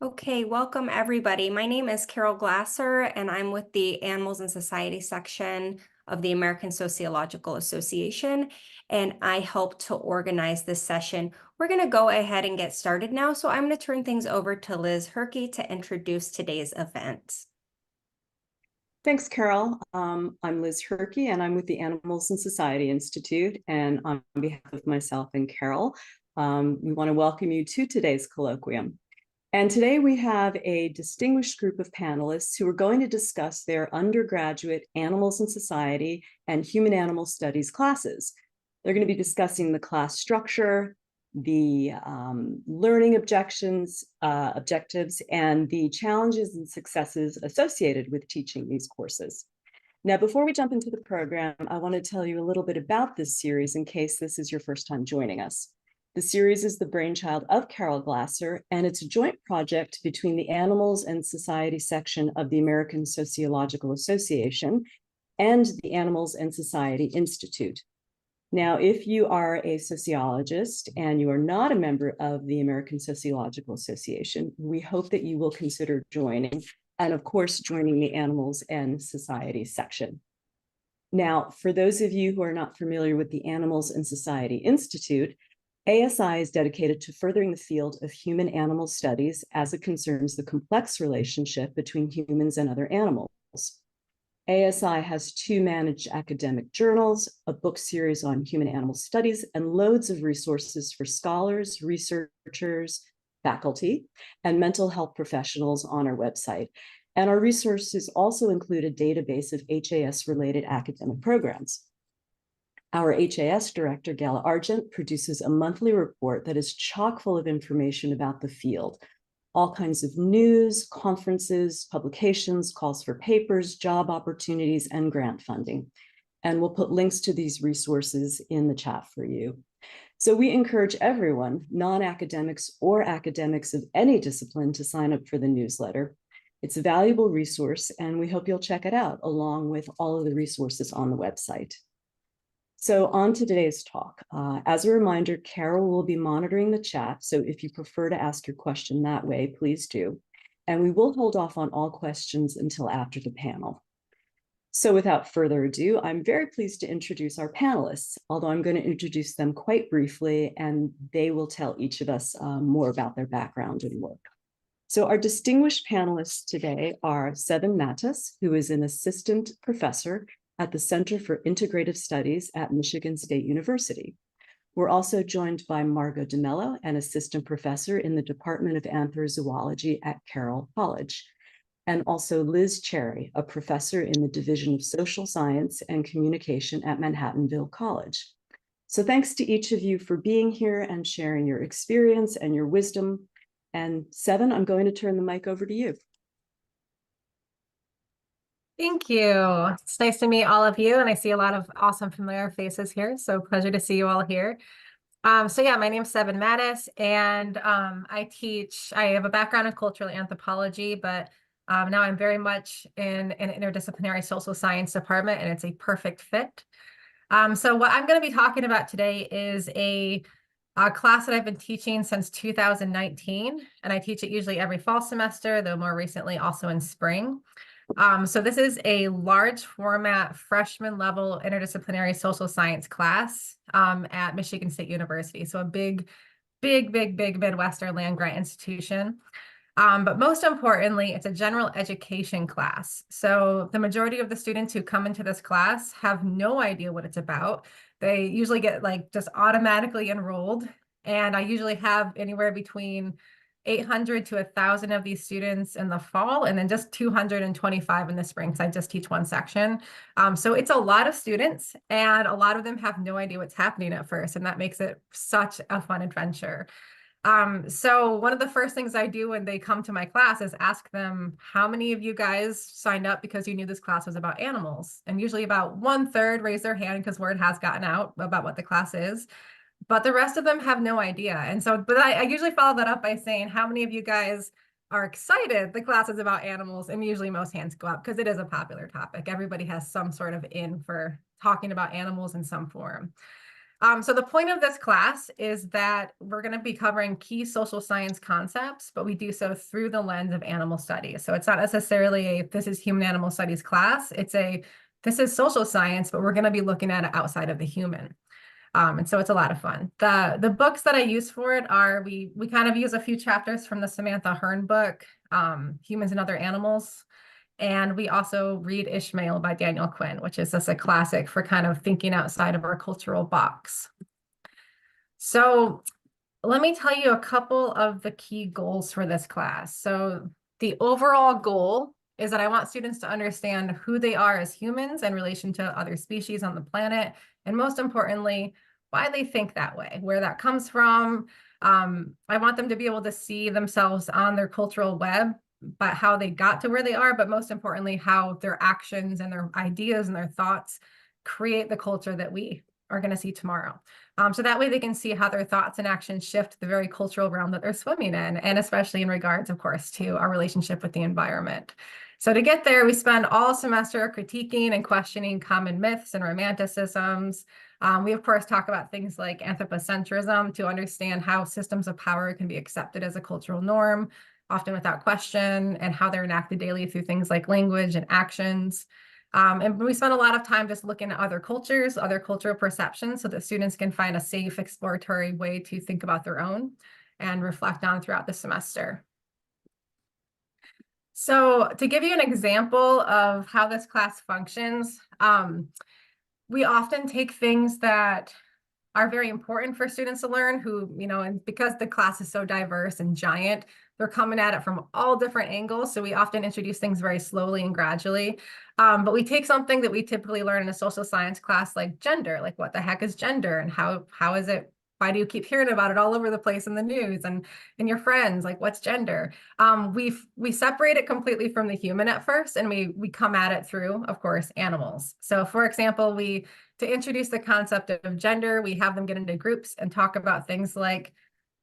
Okay, welcome everybody. My name is Carol Glasser, and I'm with the Animals and Society section of the American Sociological Association, and I help to organize this session. We're going to go ahead and get started now, so I'm going to turn things over to Liz Herkey to introduce today's event. Thanks, Carol. I'm Liz Herkey, and I'm with the Animals and Society Institute. And on behalf of myself and Carol, we want to welcome you to today's colloquium. And today we have a distinguished group of panelists who are going to discuss their undergraduate Animals and Society and Human Animal Studies classes. They're going to be discussing the class structure, the learning objectives, and the challenges and successes associated with teaching these courses. Now, before we jump into the program, I want to tell you a little bit about this series in case this is your first time joining us. The series is the brainchild of Carol Glasser, and it's a joint project between the Animals and Society section of the American Sociological Association and the Animals and Society Institute. Now, if you are a sociologist and you are not a member of the American Sociological Association, we hope that you will consider joining, and of course, joining the Animals and Society section. Now, for those of you who are not familiar with the Animals and Society Institute, ASI is dedicated to furthering the field of human animal studies as it concerns the complex relationship between humans and other animals. ASI has 2 managed academic journals, a book series on human animal studies, and loads of resources for scholars, researchers, faculty, and mental health professionals on our website. And our resources also include a database of HAS-related academic programs. Our HAS director, Gala Argent, produces a monthly report that is chock full of information about the field, all kinds of news, conferences, publications, calls for papers, job opportunities, and grant funding. And we'll put links to these resources in the chat for you. So we encourage everyone, non-academics or academics of any discipline, to sign up for the newsletter. It's a valuable resource, and we hope you'll check it out along with all of the resources on the website. So on to today's talk. As a reminder, Carol will be monitoring the chat, so if you prefer to ask your question that way, please do. And we will hold off on all questions until after the panel. So without further ado, I'm very pleased to introduce our panelists, although I'm going to introduce them quite briefly, and they will tell each of us more about their background and work. So our distinguished panelists today are Seven Mattis, who is an assistant professor at the Center for Integrative Studies at Michigan State University. We're also joined by Margo DeMello, an assistant professor in the Department of Anthrozoology at Carroll College, and also Liz Cherry, a professor in the Division of Social Science and Communication at Manhattanville College. So thanks to each of you for being here and sharing your experience and your wisdom. And Seven, I'm going to turn the mic over to you. Thank you. It's nice to meet all of you, and I see a lot of awesome familiar faces here, so pleasure to see you all here. So yeah, my name's Seven Mattis, and I have a background in cultural anthropology, but now I'm very much in an interdisciplinary social science department, and it's a perfect fit. So what I'm going to be talking about today is a class that I've been teaching since 2019, and I teach it usually every fall semester, though more recently also in spring. So this is a large format freshman level interdisciplinary social science class at Michigan State University. So a big Midwestern land grant institution. But most importantly, it's a general education class. So the majority of the students who come into this class have no idea what it's about. They usually get just automatically enrolled. And I usually have anywhere between 800 to 1,000 of these students in the fall, and then just 225 in the spring, because I just teach one section. So it's a lot of students, and a lot of them have no idea what's happening at first, and that makes it such a fun adventure. So one of the first things I do when they come to my class is ask them, how many of you guys signed up because you knew this class was about animals? And usually about 1/3 raise their hand because word has gotten out about what the class is. But the rest of them have no idea. And so, but I usually follow that up by saying, how many of you guys are excited the class is about animals? And usually most hands go up because it is a popular topic. Everybody has some sort of in for talking about animals in some form. So the point of this class is that we're going to be covering key social science concepts, but we do so through the lens of animal studies. So it's not necessarily a this is human animal studies class. It's a this is social science, but we're going to be looking at it outside of the human. And so it's a lot of fun. The books that I use for it are we kind of use a few chapters from the Samantha Hearn book, Humans and Other Animals. And we also read Ishmael by Daniel Quinn, which is just a classic for kind of thinking outside of our cultural box. So let me tell you a couple of the key goals for this class. So the overall goal is that I want students to understand who they are as humans in relation to other species on the planet, and most importantly, why they think that way, where that comes from. I want them to be able to see themselves on their cultural web, but how they got to where they are, but most importantly, how their actions and their ideas and their thoughts create the culture that we are going to see tomorrow. So that way they can see how their thoughts and actions shift the very cultural realm that they're swimming in, and especially in regards, of course, to our relationship with the environment. So to get there, we spend all semester critiquing and questioning common myths and romanticisms. We, of course, talk about things like anthropocentrism to understand how systems of power can be accepted as a cultural norm, often without question, and how they're enacted daily through things like language and actions. And we spend a lot of time just looking at other cultures, other cultural perceptions, so that students can find a safe exploratory way to think about their own and reflect on throughout the semester. So to give you an example of how this class functions, we often take things that are very important for students to learn who, and because the class is so diverse and giant, they're coming at it from all different angles. So we often introduce things very slowly and gradually. But we take something that we typically learn in a social science class like gender, like what the heck is gender and how is it, why do you keep hearing about it all over the place in the news and in your friends, like what's gender? We separate it completely from the human at first, and we come at it through, of course, animals. So for example, to introduce the concept of gender, we have them get into groups and talk about things like,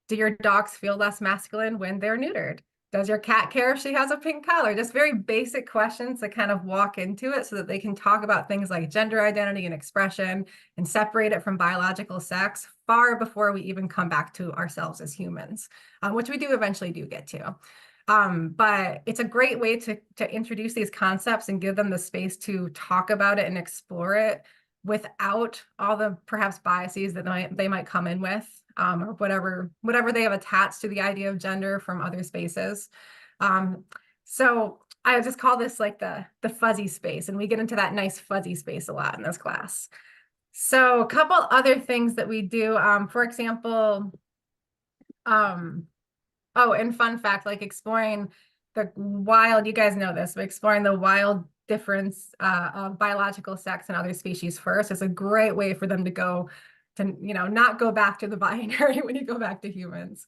do your dogs feel less masculine when they're neutered? Does your cat care if she has a pink collar? Just very basic questions to kind of walk into it so that they can talk about things like gender identity and expression and separate it from biological sex far before we even come back to ourselves as humans, which we do eventually get to. But it's a great way to introduce these concepts and give them the space to talk about it and explore it without all the perhaps biases that they might come in with, or whatever they have attached to the idea of gender from other spaces. So I just call this like the fuzzy space, and we get into that nice fuzzy space a lot in this class. So a couple other things that we do, for example, oh, and fun fact, like exploring the wild, you guys know this, but exploring the wild difference of biological sex and other species first is a great way for them to go to, not go back to the binary when you go back to humans.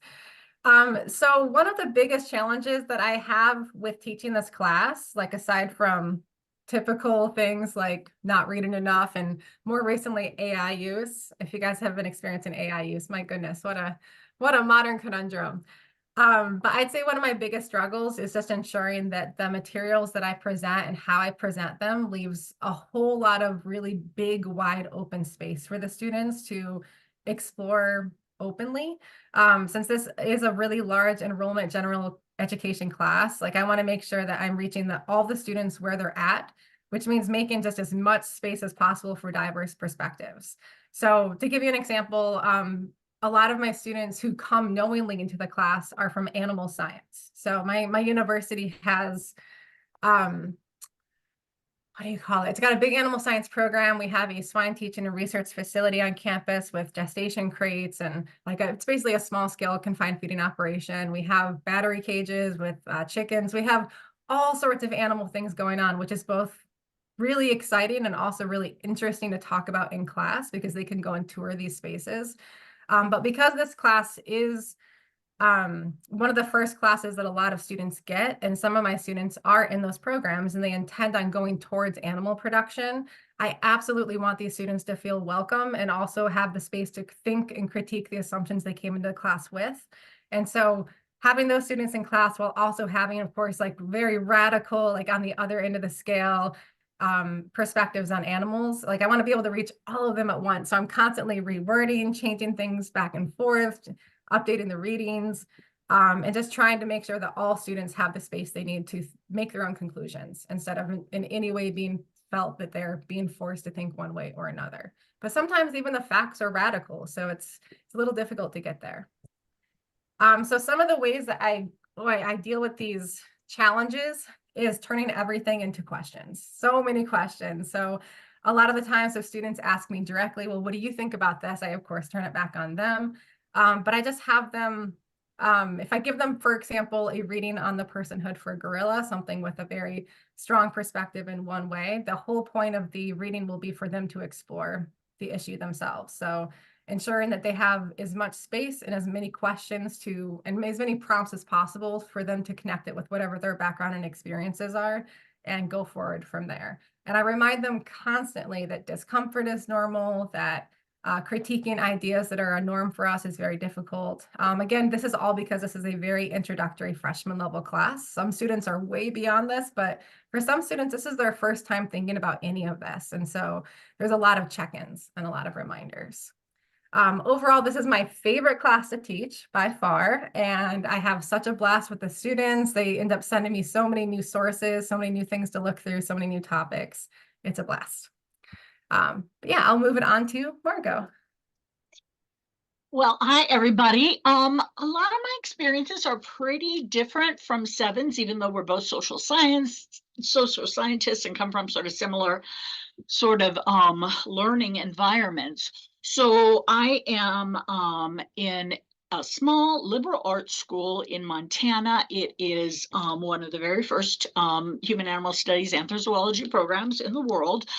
So one of the biggest challenges that I have with teaching this class, like aside from typical things like not reading enough and more recently AI use, if you guys have been experiencing AI use, my goodness, what a modern conundrum. But I'd say one of my biggest struggles is just ensuring that the materials that I present and how I present them leaves a whole lot of really big, wide open space for the students to explore openly. Since this is a really large enrollment general education class, like I want to make sure that I'm reaching all the students where they're at, which means making just as much space as possible for diverse perspectives. So to give you an example, a lot of my students who come knowingly into the class are from animal science. So my university has, what do you call it? It's got a big animal science program. We have a swine teaching and research facility on campus with gestation crates and it's basically a small scale confined feeding operation. We have battery cages with chickens. We have all sorts of animal things going on, which is both really exciting and also really interesting to talk about in class because they can go and tour these spaces. But because this class is one of the first classes that a lot of students get, and some of my students are in those programs and they intend on going towards animal production, I absolutely want these students to feel welcome and also have the space to think and critique the assumptions they came into the class with. And so having those students in class while also having, of course, like very radical, like on the other end of the scale, perspectives on animals. Like I want to be able to reach all of them at once. So I'm constantly rewording, changing things back and forth, updating the readings, and just trying to make sure that all students have the space they need to make their own conclusions instead of in any way being felt that they're being forced to think one way or another. But sometimes even the facts are radical, so it's a little difficult to get there. So some of the ways that I deal with these challenges is turning everything into questions. So many questions. So a lot of the times if students ask me directly, well, what do you think about this? I, of course, turn it back on them. But I just have them, if I give them, for example, a reading on the personhood for a gorilla, something with a very strong perspective in one way, the whole point of the reading will be for them to explore the issue themselves. So ensuring that they have as much space and as many questions to, and as many prompts as possible for them to connect it with whatever their background and experiences are and go forward from there. And I remind them constantly that discomfort is normal, that critiquing ideas that are a norm for us is very difficult. Again, this is all because this is a very introductory freshman level class. Some students are way beyond this, but for some students, this is their first time thinking about any of this. And so there's a lot of check-ins and a lot of reminders. Overall, this is my favorite class to teach by far, and I have such a blast with the students. They end up sending me so many new sources, so many new things to look through, so many new topics. It's a blast. But yeah, I'll move it on to Margo. Well, hi, everybody. A lot of my experiences are pretty different from Seven's, even though we're both social scientists and come from sort of similar sort of learning environments. So I am in a small liberal arts school in Montana. It is one of the very first human animal studies anthrozoology programs in the world.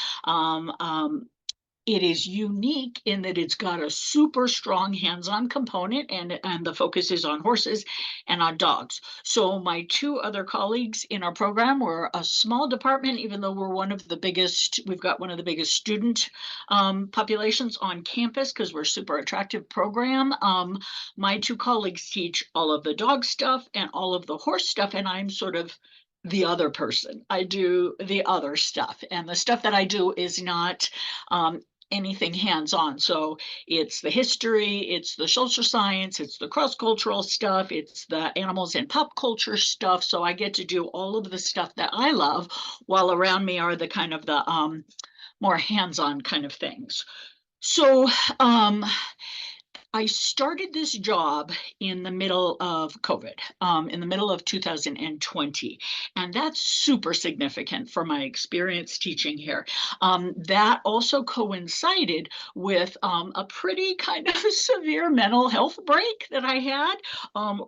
It is unique in that it's got a super strong hands-on component, and the focus is on horses and on dogs. So my two other colleagues in our program were a small department, even though we're we've got one of the biggest student populations on campus because we're a super attractive program. My two colleagues teach all of the dog stuff and all of the horse stuff, and I'm sort of the other person. I do the other stuff, and the stuff that I do is not anything hands-on. So it's the history, it's the social science, it's the cross-cultural stuff, it's the animals and pop culture stuff. So I get to do all of the stuff that I love, while around me are the kind of the more hands-on kind of things. So I started this job in the middle of COVID, in the middle of 2020, and that's super significant for my experience teaching here. That also coincided with a pretty kind of severe mental health break that I had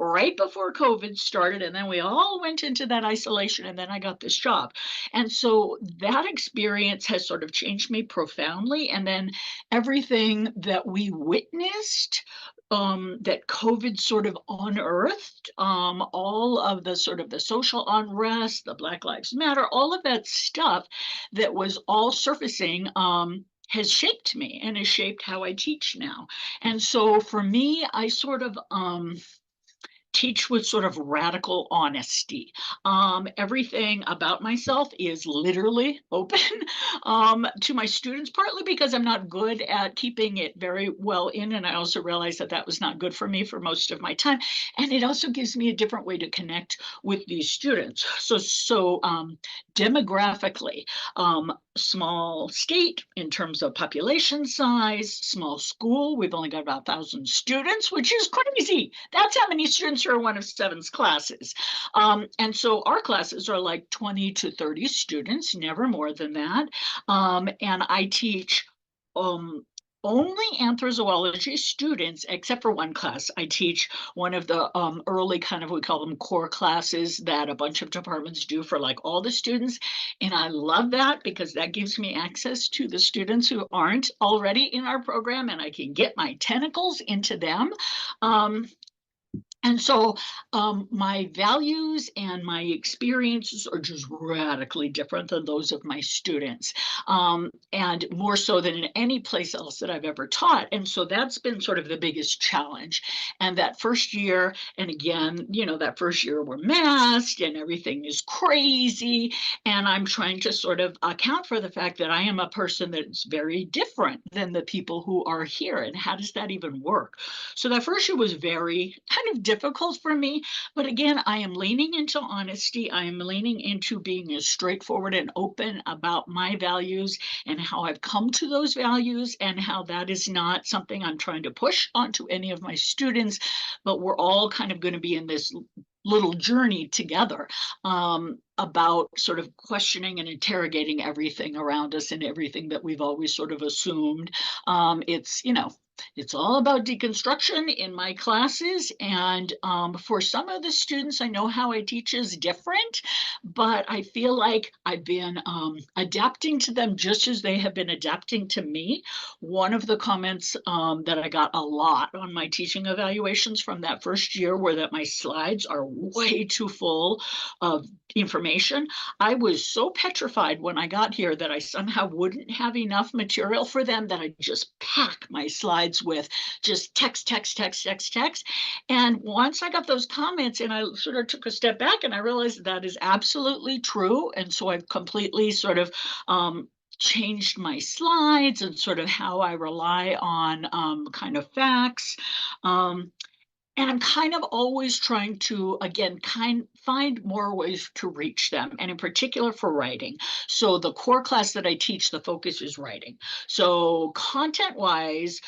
right before COVID started, and then we all went into that isolation, and then I got this job. And so that experience has sort of changed me profoundly, and then everything that we witnessed that COVID sort of unearthed, all of the sort of the social unrest, the Black Lives Matter, all of that stuff that was all surfacing has shaped me and has shaped how I teach now. And so for me, I sort of teach with sort of radical honesty. Everything about myself is literally open to my students, partly because I'm not good at keeping it very well in. And I also realized that that was not good for me for most of my time. And it also gives me a different way to connect with these students. So demographically, small state in terms of population size, small school. We've only got about 1,000 students, which is crazy. That's how many students are in one of Seven's classes. And so our classes are like 20 to 30 students, never more than that. And I teach only anthrozoology students, except for one class. I teach one of the early kind of, we call them core classes that a bunch of departments do for like all the students. And I love that because that gives me access to the students who aren't already in our program, and I can get my tentacles into them. And so my values and my experiences are just radically different than those of my students, and more so than in any place else that I've ever taught. And so that's been sort of the biggest challenge. And that first year, and again, you know, that first year we're masked and everything is crazy. And I'm trying to sort of account for the fact that I am a person that's very different than the people who are here. And how does that even work? So that first year was very kind of difficult for me. But again, I am leaning into honesty. I am leaning into being as straightforward and open about my values and how I've come to those values, and how that is not something I'm trying to push onto any of my students, but we're all kind of going to be in this little journey together, about sort of questioning and interrogating everything around us and everything that we've always sort of assumed. It's, you know, it's all about deconstruction in my classes. And for some of the students, I know how I teach is different, but I feel like I've been adapting to them just as they have been adapting to me. One of the comments that I got a lot on my teaching evaluations from that first year were that my slides are way too full of information. I was so petrified when I got here that I somehow wouldn't have enough material for them, that I just pack my slides with just text, text, text, text, text. And once I got those comments and I sort of took a step back, and I realized that is absolutely true. And so I've completely sort of changed my slides and sort of how I rely on kind of facts. And I'm kind of always trying to, again, find more ways to reach them, and in particular for writing. So the core class that I teach, the focus is writing. So content-wise,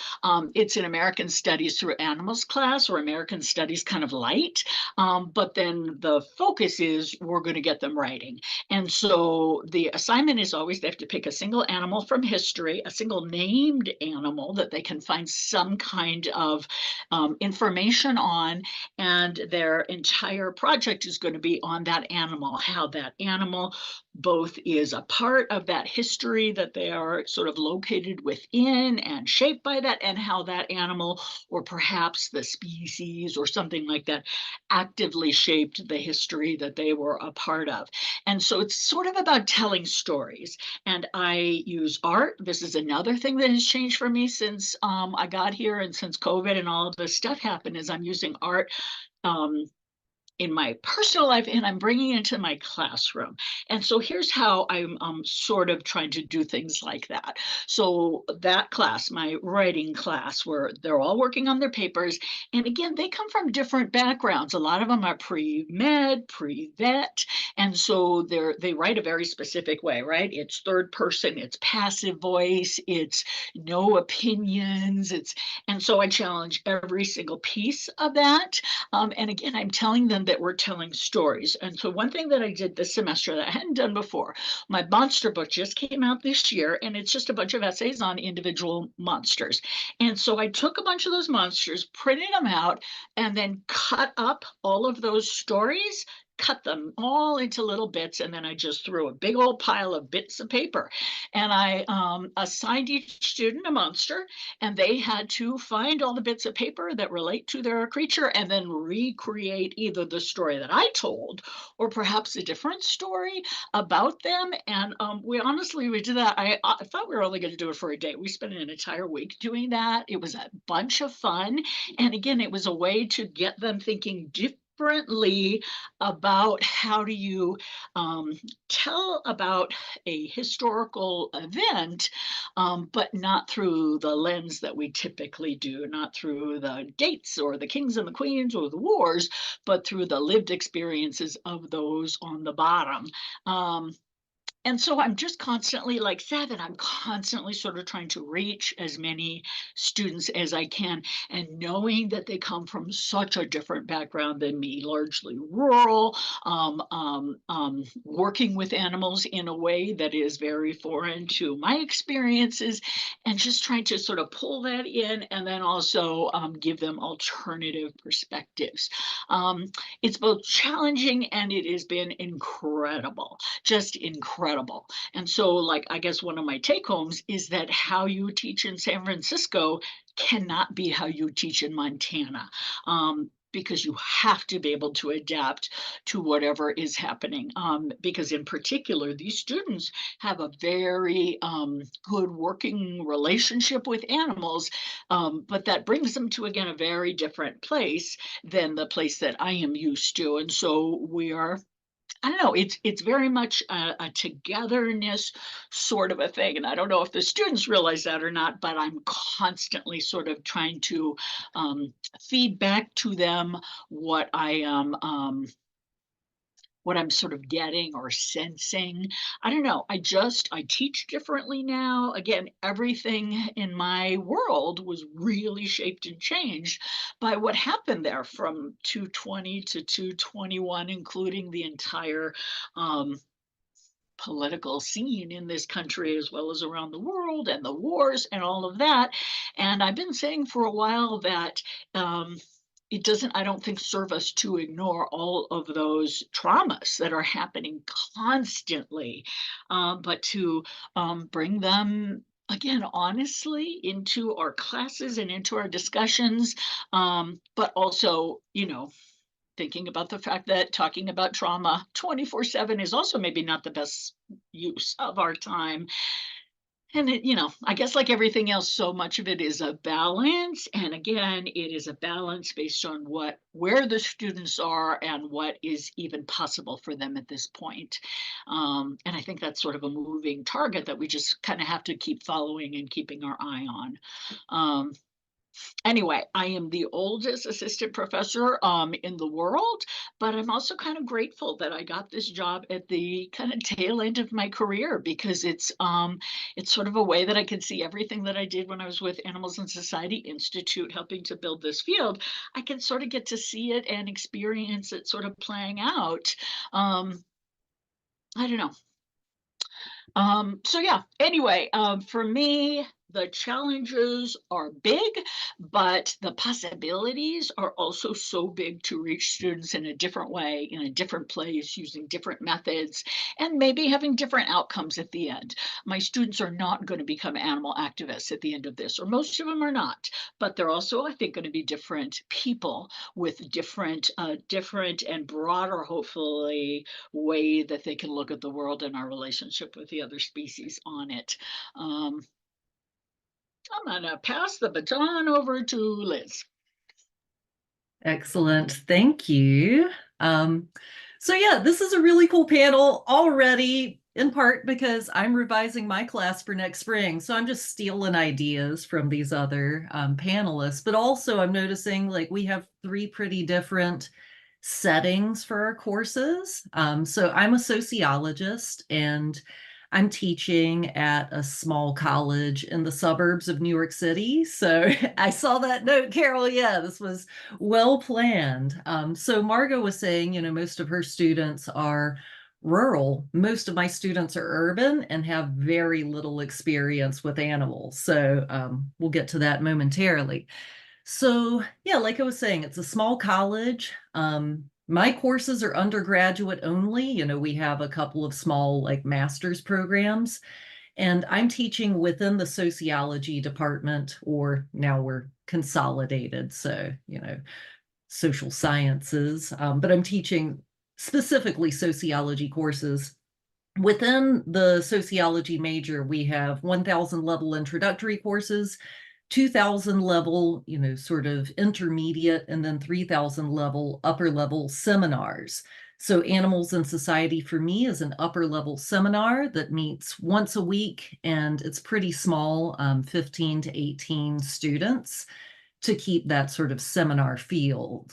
it's an American Studies through Animals class, or American Studies kind of light. But then the focus is we're going to get them writing. And so the assignment is always they have to pick a single animal from history, a single named animal that they can find some kind of information on, and their entire project is going to be on that animal, how that animal both is a part of that history that they are sort of located within and shaped by that, and how that animal, or perhaps the species or something like that, actively shaped the history that they were a part of. And so it's sort of about telling stories. And I use art. This is another thing that has changed for me since I got here, and since COVID and all of this stuff happened, is I'm using art in my personal life, and I'm bringing it into my classroom. And so here's how I'm sort of trying to do things like that. So that class, my writing class, where they're all working on their papers, and again, they come from different backgrounds. A lot of them are pre-med, pre-vet, and so they write a very specific way, right? It's third person, it's passive voice, it's no opinions, and so I challenge every single piece of that. And again, I'm telling them that we're telling stories. And so one thing that I did this semester that I hadn't done before, my monster book just came out this year, and it's just a bunch of essays on individual monsters. And so I took a bunch of those monsters, printed them out, and then cut up all of those stories, cut them all into little bits, and then I just threw a big old pile of bits of paper. And I assigned each student a monster, and they had to find all the bits of paper that relate to their creature, and then recreate either the story that I told, or perhaps a different story about them. And we did that. I thought we were only going to do it for a day. We spent an entire week doing that. It was a bunch of fun. And again, it was a way to get them thinking differently about how do you tell about a historical event, but not through the lens that we typically do, not through the dates or the kings and the queens or the wars, but through the lived experiences of those on the bottom. And so I'm just constantly, like Seven, I'm constantly sort of trying to reach as many students as I can, and knowing that they come from such a different background than me, largely rural, working with animals in a way that is very foreign to my experiences, and just trying to sort of pull that in, and then also give them alternative perspectives. It's both challenging, and it has been incredible, just incredible. And so, like, I guess one of my take homes is that how you teach in San Francisco cannot be how you teach in Montana. because you have to be able to adapt to whatever is happening. Because in particular, these students have a very good working relationship with animals, but that brings them to, again, a very different place than the place that I am used to. And so we are, I don't know, it's very much a togetherness sort of a thing. And I don't know if the students realize that or not, but I'm constantly sort of trying to feed back to them what I am what I'm sort of getting or sensing. I don't know. I teach differently now. Again, everything in my world was really shaped and changed by what happened there from 220 to 221, including the entire political scene in this country as well as around the world, and the wars and all of that. And I've been saying for a while that it doesn't, I don't think, serve us to ignore all of those traumas that are happening constantly, but to bring them, again, honestly, into our classes and into our discussions, but also, thinking about the fact that talking about trauma 24/7 is also maybe not the best use of our time. And I guess like everything else, so much of it is a balance. And again, it is a balance based on where the students are and what is even possible for them at this point. And I think that's sort of a moving target that we just kind of have to keep following and keeping our eye on. Anyway, I am the oldest assistant professor in the world, but I'm also kind of grateful that I got this job at the kind of tail end of my career, because it's sort of a way that I can see everything that I did when I was with Animals and Society Institute, helping to build this field. I can sort of get to see it and experience it sort of playing out. I don't know. So yeah, anyway, for me, the challenges are big, but the possibilities are also so big to reach students in a different way, in a different place, using different methods, and maybe having different outcomes at the end. My students are not going to become animal activists at the end of this, or most of them are not, but they're also, I think, going to be different people with different and broader, hopefully, way that they can look at the world and our relationship with the other species on it. I'm gonna pass the baton over to Liz. Excellent. Thank you. So yeah, this is a really cool panel already, in part because I'm revising my class for next spring. So I'm just stealing ideas from these other panelists, but also I'm noticing like we have 3 pretty different settings for our courses. So I'm a sociologist and I'm teaching at a small college in the suburbs of New York City. So I saw that note, Carol. Yeah, this was well planned. So Margo was saying, most of her students are rural. Most of my students are urban and have very little experience with animals. So we'll get to that momentarily. So yeah, like I was saying, it's a small college. My courses are undergraduate only. We have a couple of small like master's programs, and I'm teaching within the sociology department, or now we're consolidated. So, social sciences, but I'm teaching specifically sociology courses. Within the sociology major, we have 1,000 level introductory courses, 2,000 level, sort of intermediate, and then 3,000 level, upper level seminars. So Animals in Society for me is an upper level seminar that meets once a week, and it's pretty small, 15 to 18 students, to keep that sort of seminar feel.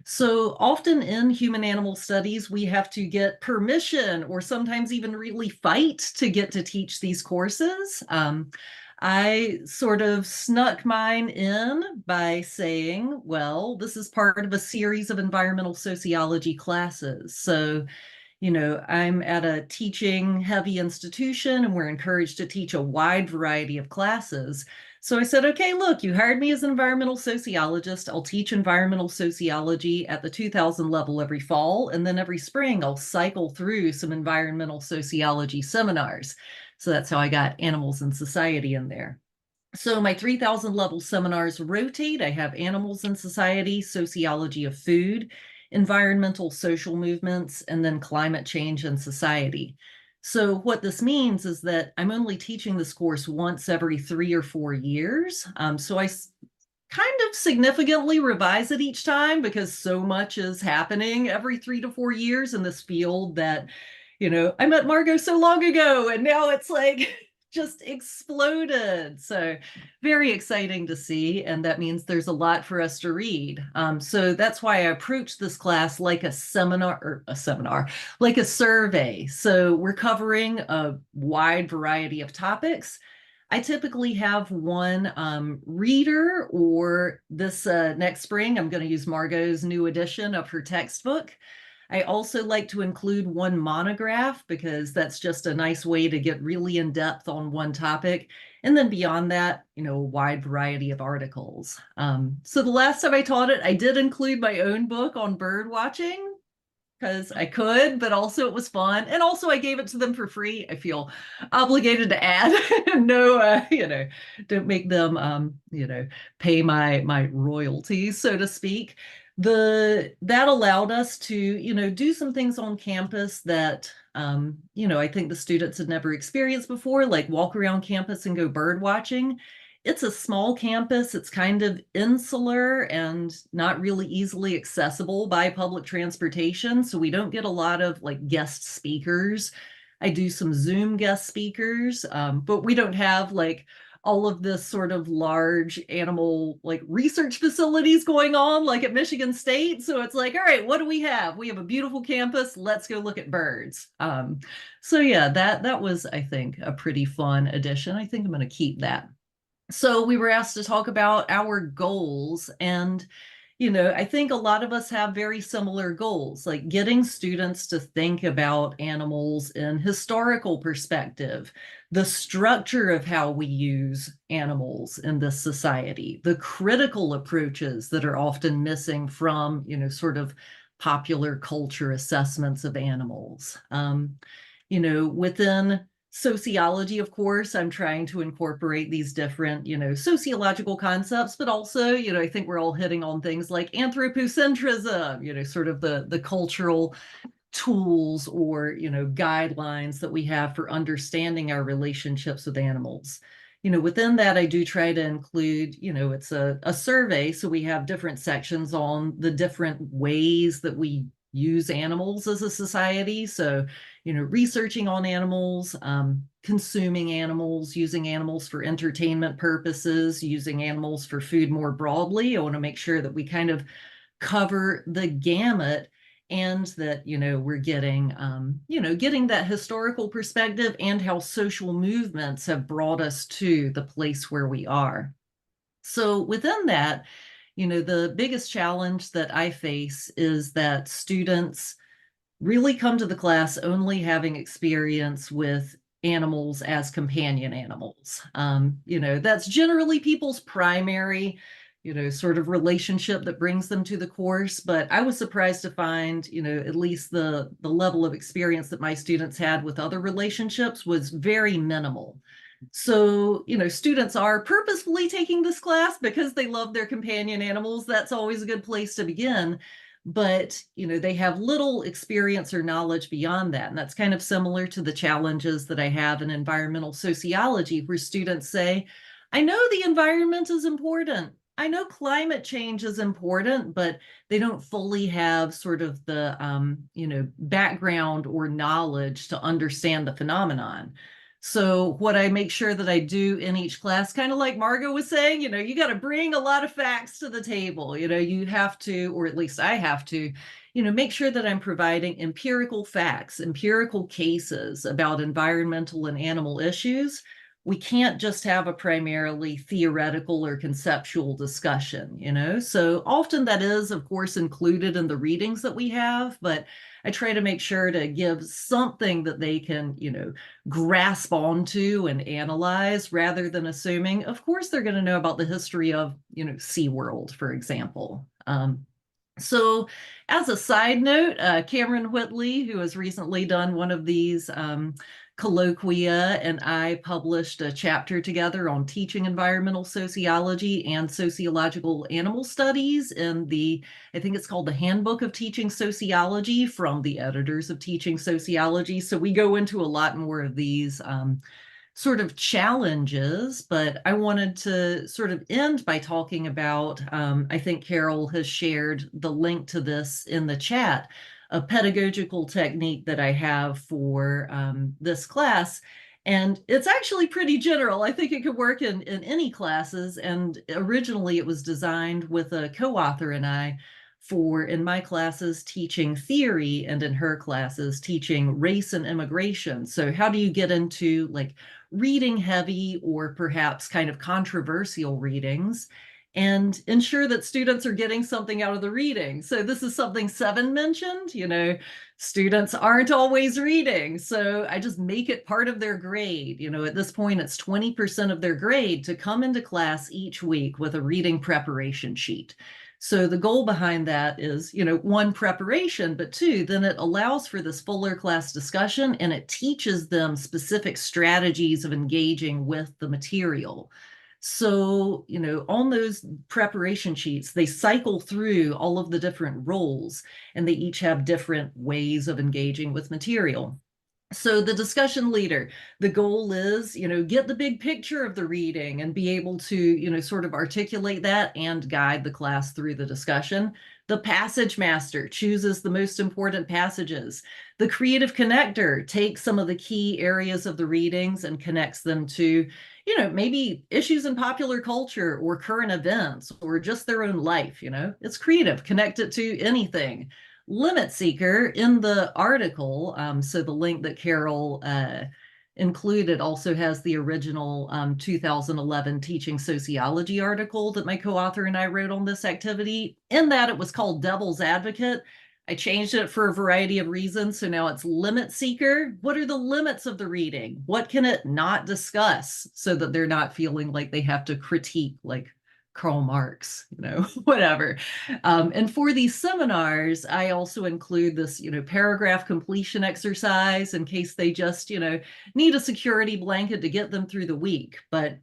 So often in human animal studies, we have to get permission or sometimes even really fight to get to teach these courses. I sort of snuck mine in by saying, well, this is part of a series of environmental sociology classes. So, I'm at a teaching heavy institution and we're encouraged to teach a wide variety of classes. So I said, okay, look, you hired me as an environmental sociologist. I'll teach environmental sociology at the 2,000 level every fall. And then every spring, I'll cycle through some environmental sociology seminars. So that's how I got Animals in Society in there. So my 3,000 level seminars rotate. I have animals in society, sociology of food, environmental social movements, and then climate change and society. So what this means is that I'm only teaching this course once every 3 or 4 years. So I kind of significantly revise it each time because so much is happening every 3 to 4 years in this field that, I met Margo so long ago and now it's like just exploded. So very exciting to see. And that means there's a lot for us to read. So that's why I approached this class like a seminar, like a survey. So we're covering a wide variety of topics. I typically have one reader, or this next spring, I'm going to use Margo's new edition of her textbook. I also like to include one monograph because that's just a nice way to get really in depth on one topic. And then beyond that, a wide variety of articles. So the last time I taught it, I did include my own book on bird watching because I could, but also it was fun. And also I gave it to them for free. I feel obligated to add. No, don't make them, pay my royalties, so to speak. That allowed us to, do some things on campus that, I think the students had never experienced before, like walk around campus and go bird watching. It's a small campus. It's kind of insular and not really easily accessible by public transportation. So we don't get a lot of like guest speakers. I do some Zoom guest speakers, but we don't have like all of this sort of large animal like research facilities going on like at Michigan State. So it's like, all right, what do we have? We have a beautiful campus. Let's go look at birds. So yeah, that was, I think, a pretty fun addition. I think I'm going to keep that. So we were asked to talk about our goals. And, I think a lot of us have very similar goals, like getting students to think about animals in historical perspective, the structure of how we use animals in this society, the critical approaches that are often missing from, sort of popular culture assessments of animals. Within sociology, of course, I'm trying to incorporate these different, sociological concepts, but also, I think we're all hitting on things like anthropocentrism, sort of the cultural tools or, guidelines that we have for understanding our relationships with animals. Within that, I do try to include, it's a survey. So we have different sections on the different ways that we use animals as a society. So, researching on animals, consuming animals, using animals for entertainment purposes, using animals for food more broadly. I want to make sure that we kind of cover the gamut and that, we're getting, getting that historical perspective and how social movements have brought us to the place where we are. So within that, the biggest challenge that I face is that students really come to the class only having experience with animals as companion animals. That's generally people's primary, sort of relationship that brings them to the course. But I was surprised to find, at least the level of experience that my students had with other relationships was very minimal. So, students are purposefully taking this class because they love their companion animals. That's always a good place to begin. But, they have little experience or knowledge beyond that. And that's kind of similar to the challenges that I have in environmental sociology, where students say, I know the environment is important. I know climate change is important, but they don't fully have sort of the, background or knowledge to understand the phenomenon. So what I make sure that I do in each class, kind of like Margo was saying, you got to bring a lot of facts to the table. You have to, or at least I have to, make sure that I'm providing empirical facts, empirical cases about environmental and animal issues. We can't just have a primarily theoretical or conceptual discussion, So often that is, of course, included in the readings that we have, but I try to make sure to give something that they can, grasp onto and analyze rather than assuming, of course, they're going to know about the history of, SeaWorld, for example. So as a side note, Cameron Whitley, who has recently done one of these colloquia, and I published a chapter together on teaching environmental sociology and sociological animal studies in the, I think it's called the Handbook of Teaching Sociology, from the editors of Teaching Sociology. So we go into a lot more of these sort of challenges, but I wanted to sort of end by talking about, I think Carroll has shared the link to this in the chat, a pedagogical technique that I have for this class. And it's actually pretty general. I think it could work in any classes. And originally it was designed with a co-author and I for, in my classes, teaching theory, and in her classes, teaching race and immigration. So how do you get into like reading heavy or perhaps kind of controversial readings and ensure that students are getting something out of the reading? So this is something Seven mentioned, students aren't always reading. So I just make it part of their grade. At this point, it's 20% of their grade to come into class each week with a reading preparation sheet. So the goal behind that is, one, preparation, but two, then it allows for this fuller class discussion, and it teaches them specific strategies of engaging with the material. So, on those preparation sheets, they cycle through all of the different roles, and they each have different ways of engaging with material. So the discussion leader, the goal is, get the big picture of the reading and be able to, sort of articulate that and guide the class through the discussion. The passage master chooses the most important passages. The creative connector takes some of the key areas of the readings and connects them to, maybe issues in popular culture or current events or just their own life. It's creative, connect it to anything. Limit seeker in the article, so the link that Carroll included also has the original 2011 teaching sociology article that my co-author and I wrote on this activity. In that, it was called Devil's Advocate. I changed it for a variety of reasons, so now it's limit seeker. What are the limits of the reading? What can it not discuss, so that they're not feeling like they have to critique like Karl Marx, whatever. And for these seminars, I also include this, paragraph completion exercise in case they just, need a security blanket to get them through the week. But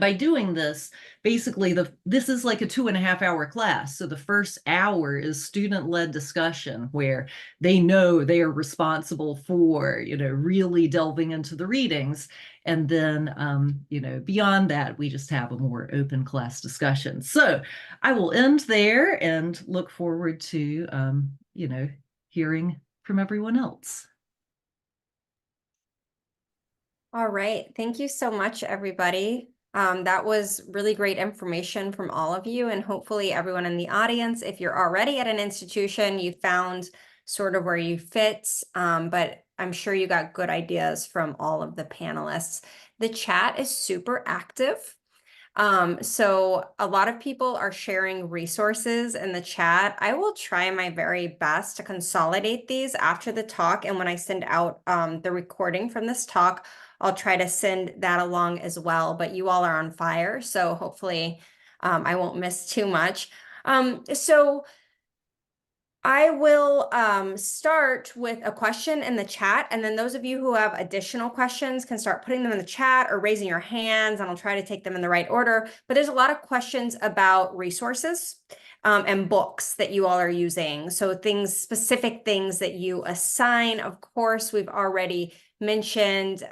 by doing this, basically this is like a 2.5-hour class. So the first hour is student-led discussion where they know they are responsible for, really delving into the readings. And then, beyond that, we just have a more open class discussion. So I will end there and look forward to, hearing from everyone else. All right. Thank you so much, everybody. That was really great information from all of you, and hopefully everyone in the audience, if you're already at an institution, you found sort of where you fit, but I'm sure you got good ideas from all of the panelists. The chat is super active. So a lot of people are sharing resources in the chat. I will try my very best to consolidate these after the talk, and when I send out the recording from this talk, I'll try to send that along as well, but you all are on fire, so hopefully I won't miss too much. So I will start with a question in the chat, and then those of you who have additional questions can start putting them in the chat or raising your hands, and I'll try to take them in the right order. But there's a lot of questions about resources and books that you all are using. So specific things that you assign. Of course, we've already mentioned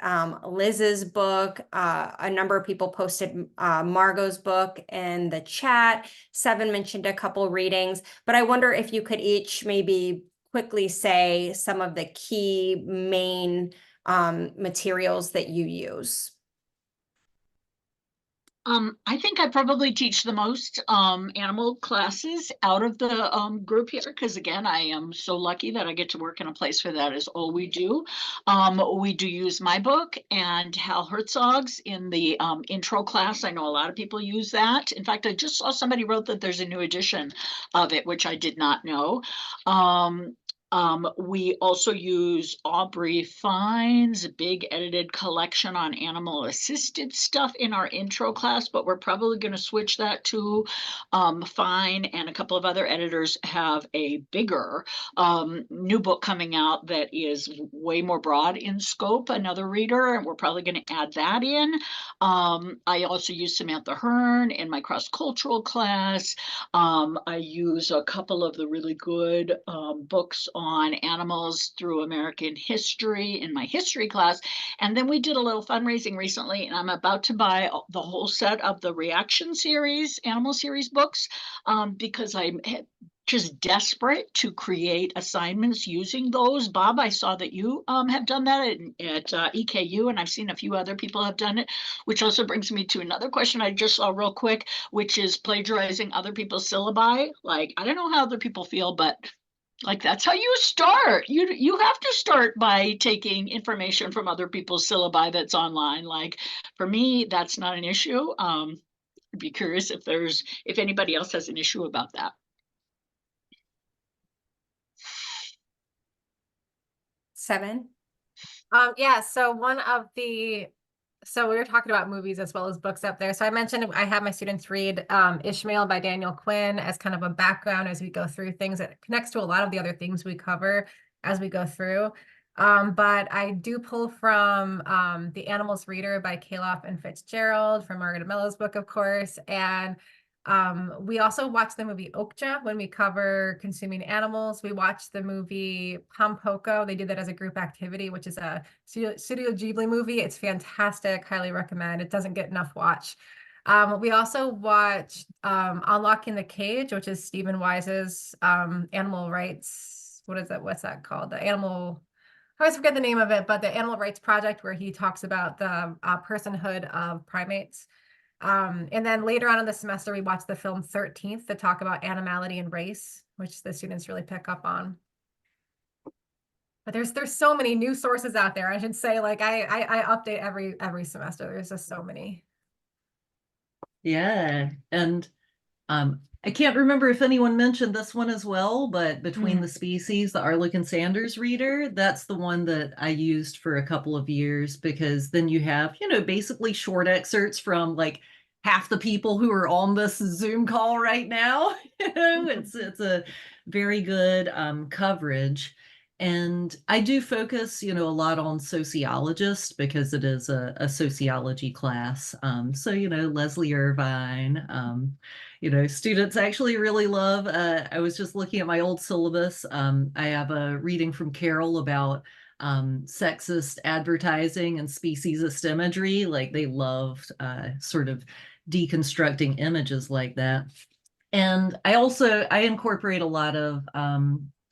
Liz's book. A number of people posted Margo's book in the chat. Seven mentioned a couple readings, but I wonder if you could each maybe quickly say some of the key main materials that you use. I think I probably teach the most animal classes out of the group here, because again, I am so lucky that I get to work in a place where that is all we do. We do use my book and Hal Herzog's in the intro class. I know a lot of people use that. In fact, I just saw somebody wrote that there's a new edition of it, which I did not know. We also use Aubrey Fine's big edited collection on animal assisted stuff in our intro class, but we're probably going to switch that to Fine, and a couple of other editors have a bigger new book coming out that is way more broad in scope, another reader, and we're probably going to add that in. I also use Samantha Hearn in my cross-cultural class. I use a couple of the really good books on animals through American history in my history class. And then we did a little fundraising recently, and I'm about to buy the whole set of the Reaction series, animal series books, because I'm just desperate to create assignments using those. Bob, I saw that you have done that at EKU, and I've seen a few other people have done it, which also brings me to another question I just saw real quick, which is plagiarizing other people's syllabi. Like, I don't know how other people feel, but like, that's how you start. You have to start by taking information from other people's syllabi that's online. Like, for me, that's not an issue. I'd be curious if anybody else has an issue about that. 7. Yeah, so so we were talking about movies as well as books up there. So I mentioned I have my students read Ishmael by Daniel Quinn as kind of a background as we go through things that connects to a lot of the other things we cover as we go through. But I do pull from The Animals Reader by Kalof and Fitzgerald, from Margo DeMello's book, of course. And we also watch the movie Okja when we cover consuming animals. We watch the movie Pompoko. They did that as a group activity, which is a Studio Ghibli movie. It's fantastic. Highly recommend. It doesn't get enough watch. We also watch Unlocking the Cage, which is Stephen Wise's animal rights. What is that? What's that called? The animal. I always forget the name of it, but the Animal Rights Project, where he talks about the personhood of primates. And then later on in the semester, we watched the film 13th to talk about animality and race, which the students really pick up on. But there's so many new sources out there. I should say, like, I update every semester. There's just so many. Yeah, and I can't remember if anyone mentioned this one as well, but Between the Species, the Arlequin Sanders reader, that's the one that I used for a couple of years, because then you have, basically short excerpts from like half the people who are on this Zoom call right now. It's a very good coverage. And I do focus, a lot on sociologists, because it is a sociology class. So, Leslie Irvine, students actually really love. I was just looking at my old syllabus. I have a reading from Carroll about sexist advertising and speciesist imagery. Like, they loved sort of deconstructing images like that. And I incorporate a lot of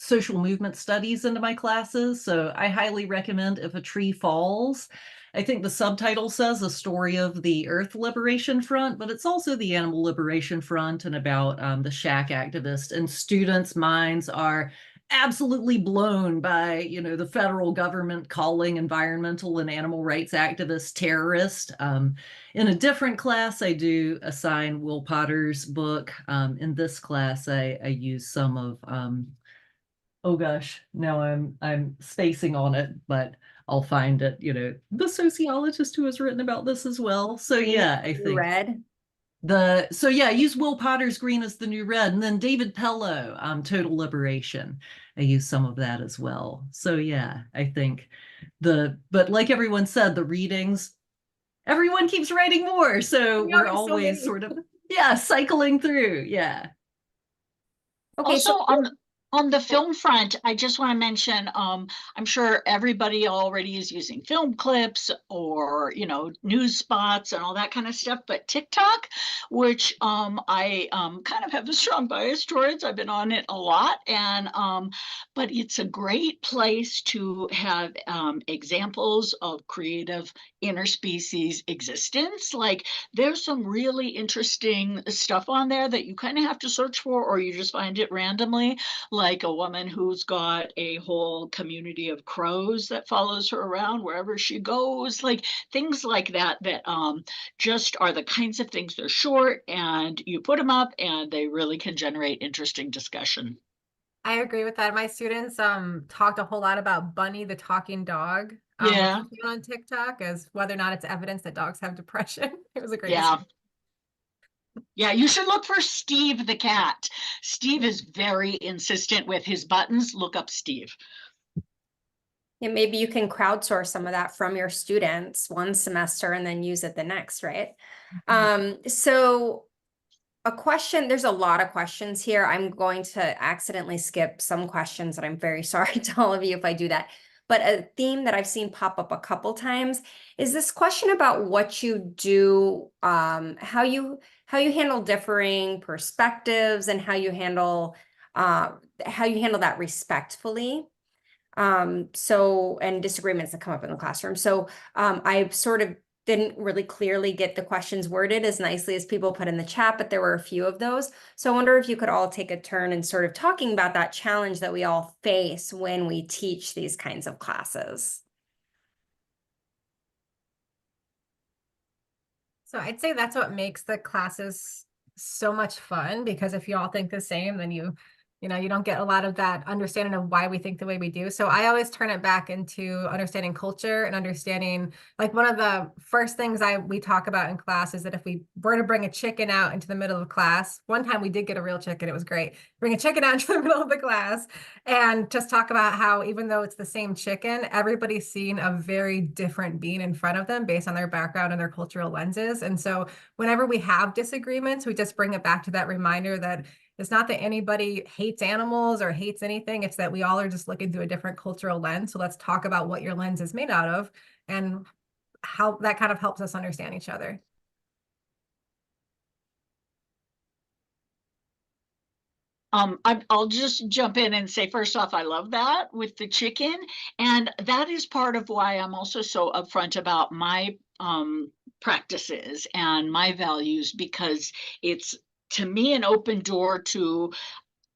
social movement studies into my classes. So I highly recommend If a Tree Falls. I think the subtitle says a story of the Earth Liberation Front, but it's also the Animal Liberation Front, and about the shack activist. And students' minds are absolutely blown by, the federal government calling environmental and animal rights activists terrorists. In a different class, I do assign Will Potter's book. In this class, I use some of oh gosh, now I'm spacing on it, but I'll find it, the sociologist who has written about this as well. So yeah, I think Red. use Will Potter's Green is the New Red, and then David Pello, Total Liberation. I use some of that as well. So yeah, I think but like everyone said, the readings, everyone keeps writing more. So Yeah, we're there's so always many. sort of, cycling through. Yeah. Okay, Also, so on the film front, I just want to mention, I'm sure everybody already is using film clips or, news spots and all that kind of stuff, but TikTok, which I kind of have a strong bias towards, I've been on it a lot, and but it's a great place to have examples of creative interspecies existence. Like, there's some really interesting stuff on there that you kind of have to search for, or you just find it randomly, like a woman who's got a whole community of crows that follows her around wherever she goes, like things like that, that just are the kinds of things. They're short and you put them up and they really can generate interesting discussion. I agree with that. My students talked a whole lot about Bunny the talking dog, which Yeah, is found on TikTok as whether or not it's evidence that dogs have depression. It was a great yeah. discussion. Yeah, you should look for Steve the cat. Steve is very insistent with his buttons. Look up Steve. Yeah, maybe you can crowdsource some of that from your students one semester and then use it the next, right? So a question, there's a lot of questions here. I'm going to accidentally skip some questions, and I'm very sorry to all of you if I do that. But a theme that I've seen pop up a couple times is this question about what you do, how you handle differing perspectives and how you handle that respectfully. And disagreements that come up in the classroom. So I sort of didn't really clearly get the questions worded as nicely as people put in the chat, but there were a few of those. So I wonder if you could all take a turn and sort of talking about that challenge that we all face when we teach these kinds of classes. So I'd say that's what makes the classes so much fun, because if you all think the same, then you don't get a lot of that understanding of why we think the way we do. So I always turn it back into understanding culture and understanding, like, one of the first things we talk about in class is that if we were to bring a chicken out into the middle of class, one time we did get a real chicken, it was great. Bring a chicken out into the middle of the class and just talk about how even though it's the same chicken, everybody's seeing a very different being in front of them based on their background and their cultural lenses. And so whenever we have disagreements, we just bring it back to that reminder that it's not that anybody hates animals or hates anything. It's that we all are just looking through a different cultural lens. So let's talk about what your lens is made out of and how that kind of helps us understand each other. I'll just jump in and say, first off, I love that with the chicken. And that is part of why I'm also so upfront about my practices and my values, because it's, to me, an open door to,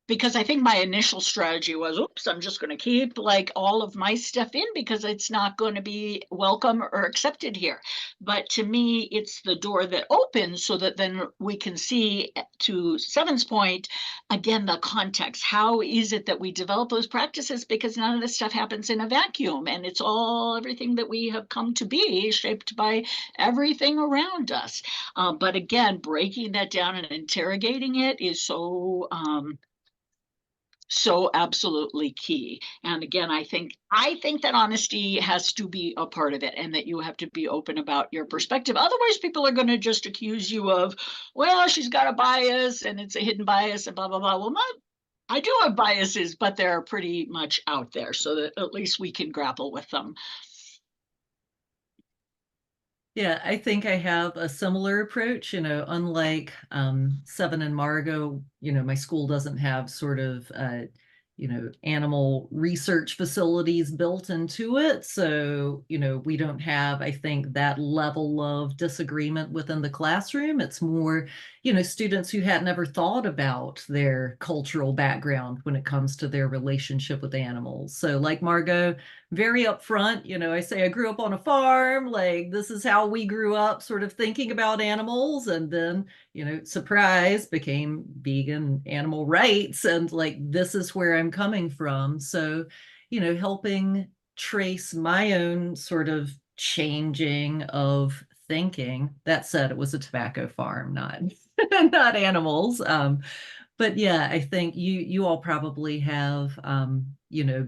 because I think my initial strategy was, oops, I'm just going to keep like all of my stuff in because it's not going to be welcome or accepted here. But to me, it's the door that opens so that then we can see, to Seven's point, again, the context. How is it that we develop those practices? Because none of this stuff happens in a vacuum, and it's all everything that we have come to be shaped by everything around us. But again, breaking that down and interrogating it is so absolutely key. And again, I think that honesty has to be a part of it, and that you have to be open about your perspective. Otherwise, people are going to just accuse you of, well, she's got a bias and it's a hidden bias and blah blah blah. Well, not, I do have biases, but they're pretty much out there, so that at least we can grapple with them. Yeah, I think I have a similar approach, unlike Seven and Margo, my school doesn't have sort of animal research facilities built into it. So, we don't have, I think, that level of disagreement within the classroom. It's more, students who had never thought about their cultural background when it comes to their relationship with animals. So, like Margo, very upfront, I say I grew up on a farm, like this is how we grew up sort of thinking about animals, and then, surprise, became vegan animal rights, and like this is where I'm coming from. So, helping trace my own sort of changing of thinking. That said, it was a tobacco farm, not not animals. But yeah, I think you all probably have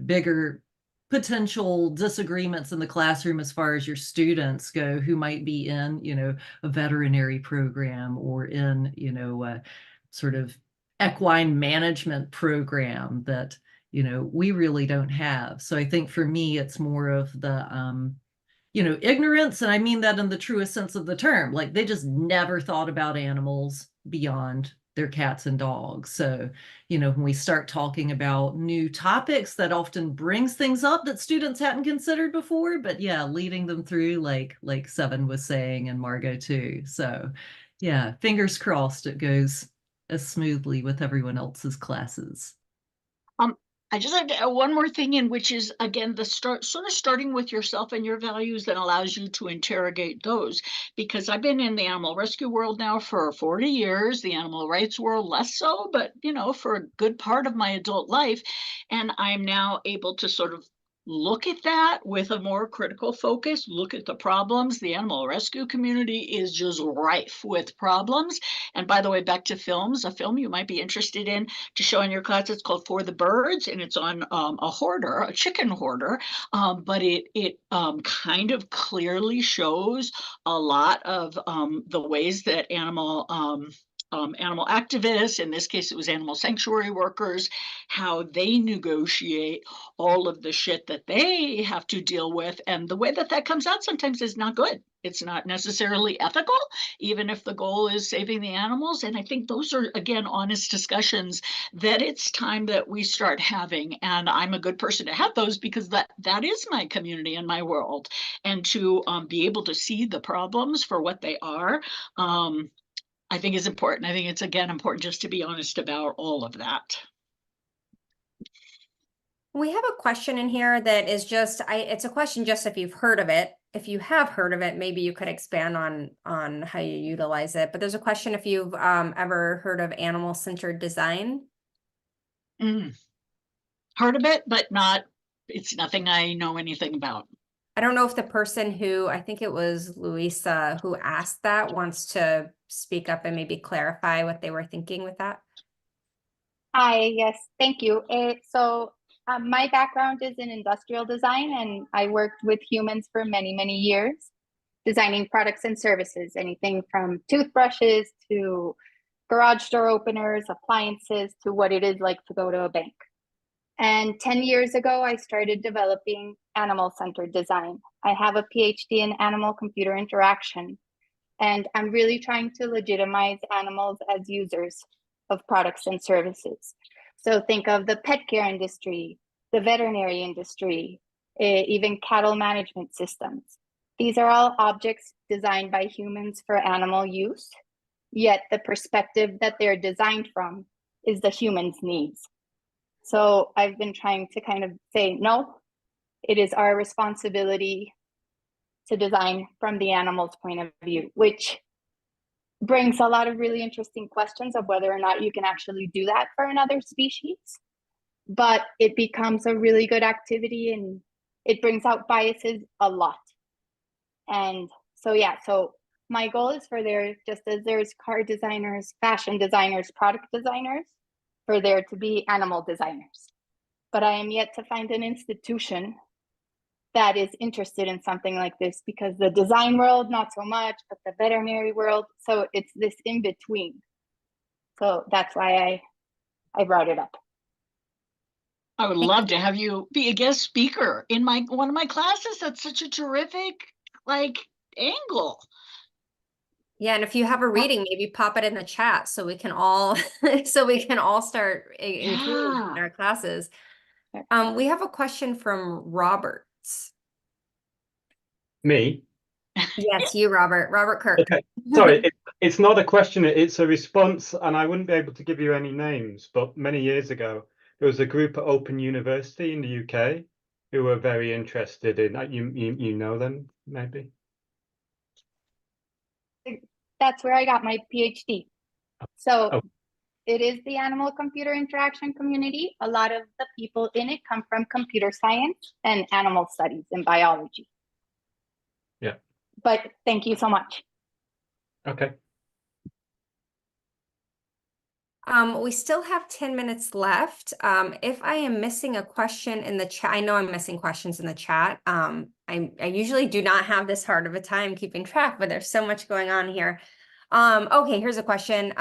bigger potential disagreements in the classroom as far as your students go, who might be in, a veterinary program or in, a sort of equine management program that, we really don't have. So I think for me, it's more of the, ignorance. And I mean that in the truest sense of the term. Like they just never thought about animals beyond their cats and dogs. So, when we start talking about new topics, that often brings things up that students hadn't considered before. But yeah, leading them through, like Seven was saying, and Margo too. So yeah, fingers crossed it goes as smoothly with everyone else's classes. I just had to add one more thing in, which is, again, the starting with yourself and your values that allows you to interrogate those. Because I've been in the animal rescue world now for 40 years, the animal rights world less so, but for a good part of my adult life. And I'm now able to sort of look at that with a more critical focus, look at the problems. The animal rescue community is just rife with problems. And by the way, back to films, a film you might be interested in to show in your class, it's called For the Birds, and it's on a hoarder, a chicken hoarder, but it kind of clearly shows a lot of the ways that animal activists, in this case it was animal sanctuary workers, how they negotiate all of the shit that they have to deal with, and the way that that comes out sometimes is not good. It's not necessarily ethical, even if the goal is saving the animals. And I think those are, again, honest discussions that it's time that we start having. And I'm a good person to have those because that is my community and my world. And to be able to see the problems for what they are, I think is important. I think it's, again, important just to be honest about all of that. We have a question in here that is just, it's a question just if you've heard of it. If you have heard of it, maybe you could expand on how you utilize it. But there's a question if you've ever heard of animal-centered design. Heard of it, but it's nothing I know anything about. I don't know if the person who, I think it was Louisa who asked that, wants to speak up and maybe clarify what they were thinking with that. Hi, yes, thank you. My background is in industrial design, and I worked with humans for many, many years, designing products and services, anything from toothbrushes to garage door openers, appliances, to what it is like to go to a bank. And 10 years ago, I started developing animal-centered design. I have a PhD in animal-computer interaction, and I'm really trying to legitimize animals as users of products and services. So think of the pet care industry, the veterinary industry, even cattle management systems. These are all objects designed by humans for animal use, yet the perspective that they're designed from is the human's needs. So I've been trying to kind of say, no, it is our responsibility to design from the animal's point of view, which brings a lot of really interesting questions of whether or not you can actually do that for another species. But it becomes a really good activity, and it brings out biases a lot. And so, yeah, so my goal is for there, just as there's car designers, fashion designers, product designers, for there to be animal designers. But I am yet to find an institution that is interested in something like this, because the design world, not so much, but the veterinary world. So it's this in between. So that's why I brought it up. I would love to have you be a guest speaker in one of my classes. That's such a terrific angle. Yeah, and if you have a reading, maybe pop it in the chat so we can all start including in our classes. We have a question from Robert. Me? Yes, you, Robert. Robert Kirk. Okay. Sorry, it's not a question, it's a response, and I wouldn't be able to give you any names, but many years ago, there was a group at Open University in the UK who were very interested in, you know them, maybe? That's where I got my PhD. So Oh. It is the animal-computer interaction community. A lot of the people in it come from computer science and animal studies and biology. Yeah. But thank you so much. Okay. We still have 10 minutes left. If I am missing a question in the chat, I know I'm missing questions in the chat. I usually do not have this hard of a time keeping track, but there's so much going on here. Okay, here's a question.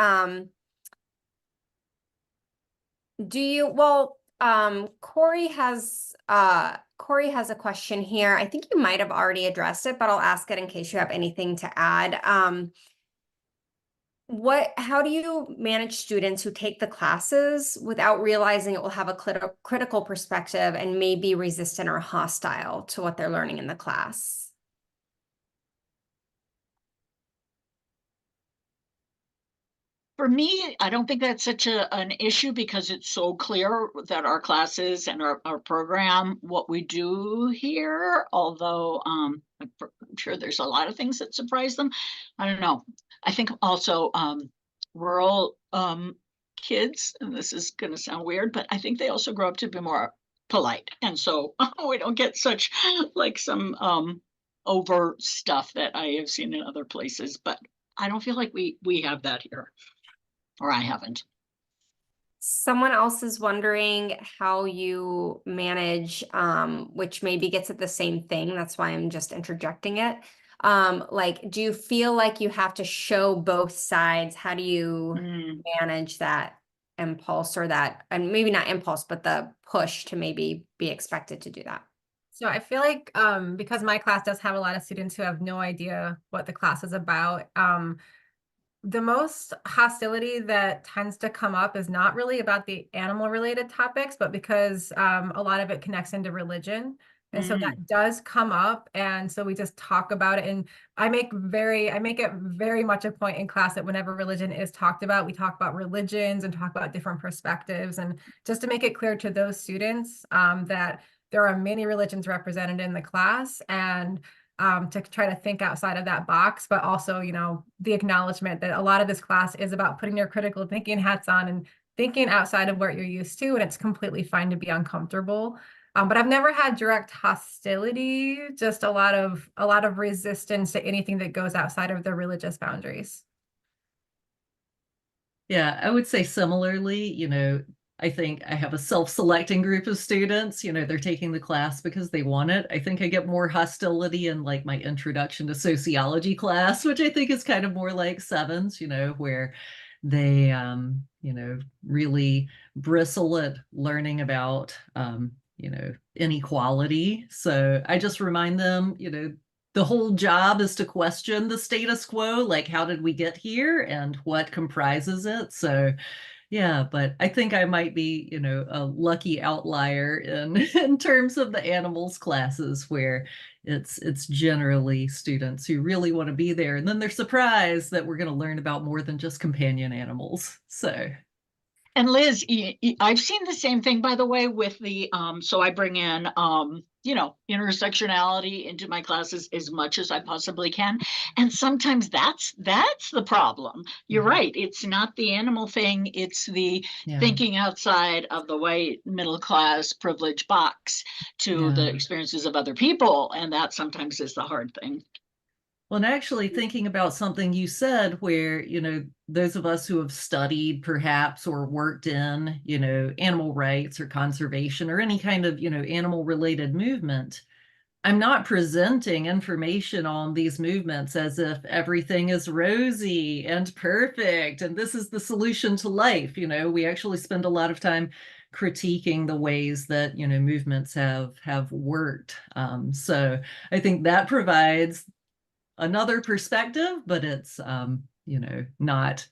Corey has a question here. I think you might have already addressed it, but I'll ask it in case you have anything to add. How do you manage students who take the classes without realizing it will have a critical perspective and may be resistant or hostile to what they're learning in the class? For me, I don't think that's such an issue because it's so clear that our classes and our program, what we do here, although I'm sure there's a lot of things that surprise them. I don't know. I think also rural kids, and this is going to sound weird, but I think they also grow up to be more polite. And so we don't get such like some over stuff that I have seen in other places, but I don't feel like we have that here. Or I haven't. Someone else is wondering how you manage, which maybe gets at the same thing. That's why I'm just interjecting it. Like, do you feel like you have to show both sides? How do you manage that impulse or that, and maybe not impulse, but the push to maybe be expected to do that? So I feel like because my class does have a lot of students who have no idea what the class is about, the most hostility that tends to come up is not really about the animal related topics, but because a lot of it connects into religion. And so that does come up. And so we just talk about it. And I make it very much a point in class that whenever religion is talked about, we talk about religions and talk about different perspectives. And just to make it clear to those students that there are many religions represented in the class, and to try to think outside of that box, but also, you know, the acknowledgement that a lot of this class is about putting your critical thinking hats on and thinking outside of what you're used to, and it's completely fine to be uncomfortable. But I've never had direct hostility, just a lot of resistance to anything that goes outside of their religious boundaries. Yeah, I would say similarly, you know, I think I have a self-selecting group of students, you know, they're taking the class because they want it. I think I get more hostility in like my introduction to sociology class, which I think is kind of more like sevens, you know, where they, you know, really bristle at learning about, you know, inequality. So I just remind them, you know, the whole job is to question the status quo, like how did we get here and what comprises it? So yeah, but I think I might be, you know, a lucky outlier in in terms of the animals classes where it's generally students who really want to be there, and then they're surprised that we're going to learn about more than just companion animals. So And Liz, I've seen the same thing, by the way, with the, so I bring in, you know, intersectionality into my classes as much as I possibly can. And sometimes that's the problem. You're right. It's not the animal thing. It's the thinking outside of the white middle class privilege box to the experiences of other people. And that sometimes is the hard thing. Well, and actually thinking about something you said where, you know, those of us who have studied perhaps or worked in, you know, animal rights or conservation or any kind of, you know, animal related movement, I'm not presenting information on these movements as if everything is rosy and perfect and this is the solution to life. You know, we actually spend a lot of time critiquing the ways that, you know, movements have worked. So I think that provides another perspective, but it's you know, not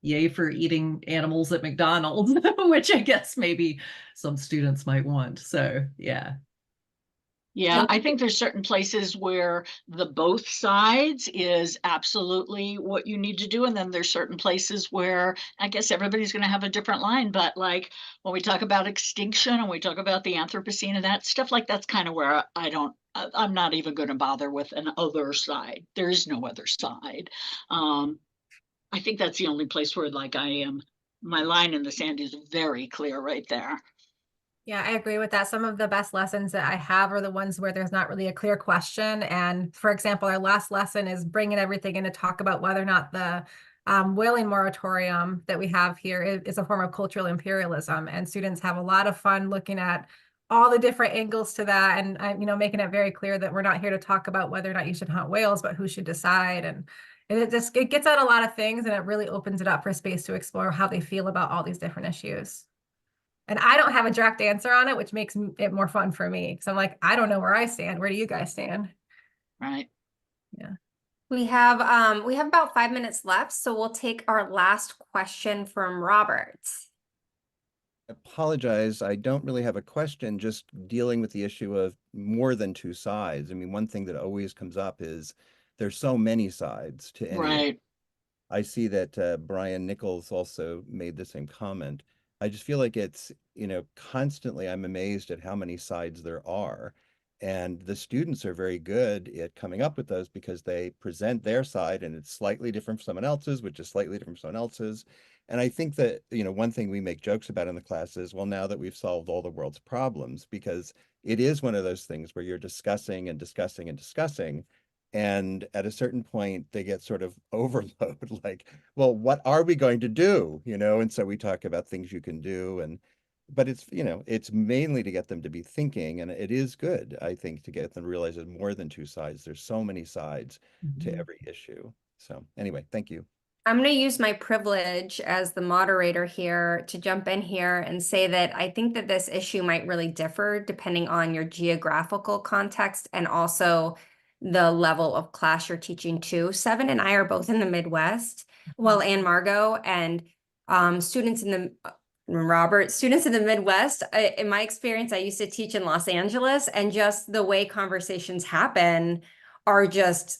yay for eating animals at McDonald's, which I guess maybe some students might want. So yeah. Yeah, I think there's certain places where the both sides is absolutely what you need to do. And then there's certain places where I guess everybody's going to have a different line. But like when we talk about extinction and we talk about the Anthropocene and that stuff, like that's kind of where I'm not even going to bother with an other side. There is no other side. I think that's the only place where like my line in the sand is very clear right there. Yeah, I agree with that. Some of the best lessons that I have are the ones where there's not really a clear question. And for example, our last lesson is bringing everything in to talk about whether or not the whaling moratorium that we have here is a form of cultural imperialism. And students have a lot of fun looking at all the different angles to that, and you know, making it very clear that we're not here to talk about whether or not you should hunt whales, but who should decide. And it gets at a lot of things, and it really opens it up for space to explore how they feel about all these different issues. And I don't have a direct answer on it, which makes it more fun for me. Because I'm like, I don't know where I stand. Where do you guys stand? Right. Yeah. We have about 5 minutes left, so we'll take our last question from Robert. Apologize, I don't really have a question, just dealing with the issue of more than two sides. I mean, one thing that always comes up is there's so many sides to any Right. I see that Brian Nichols also made the same comment. I just feel like it's, constantly I'm amazed at how many sides there are. And the students are very good at coming up with those because they present their side and it's slightly different from someone else's, which is slightly different from someone else's. And I think that, one thing we make jokes about in the class is, well, now that we've solved all the world's problems, because it is one of those things where you're discussing and discussing and discussing. And at a certain point, they get sort of overload, like, well, what are we going to do? And so we talk about things you can do. But it's mainly to get them to be thinking. And it is good, I think, to get them to realize there's more than two sides. There's so many sides to every issue. So anyway, thank you. I'm going to use my privilege as the moderator here to jump in here and say that I think that this issue might really differ depending on your geographical context and also the level of class you're teaching to. Seven and I are both in the Midwest, well, and Margo, and students in the Midwest, in my experience, I used to teach in Los Angeles, and just the way conversations happen are just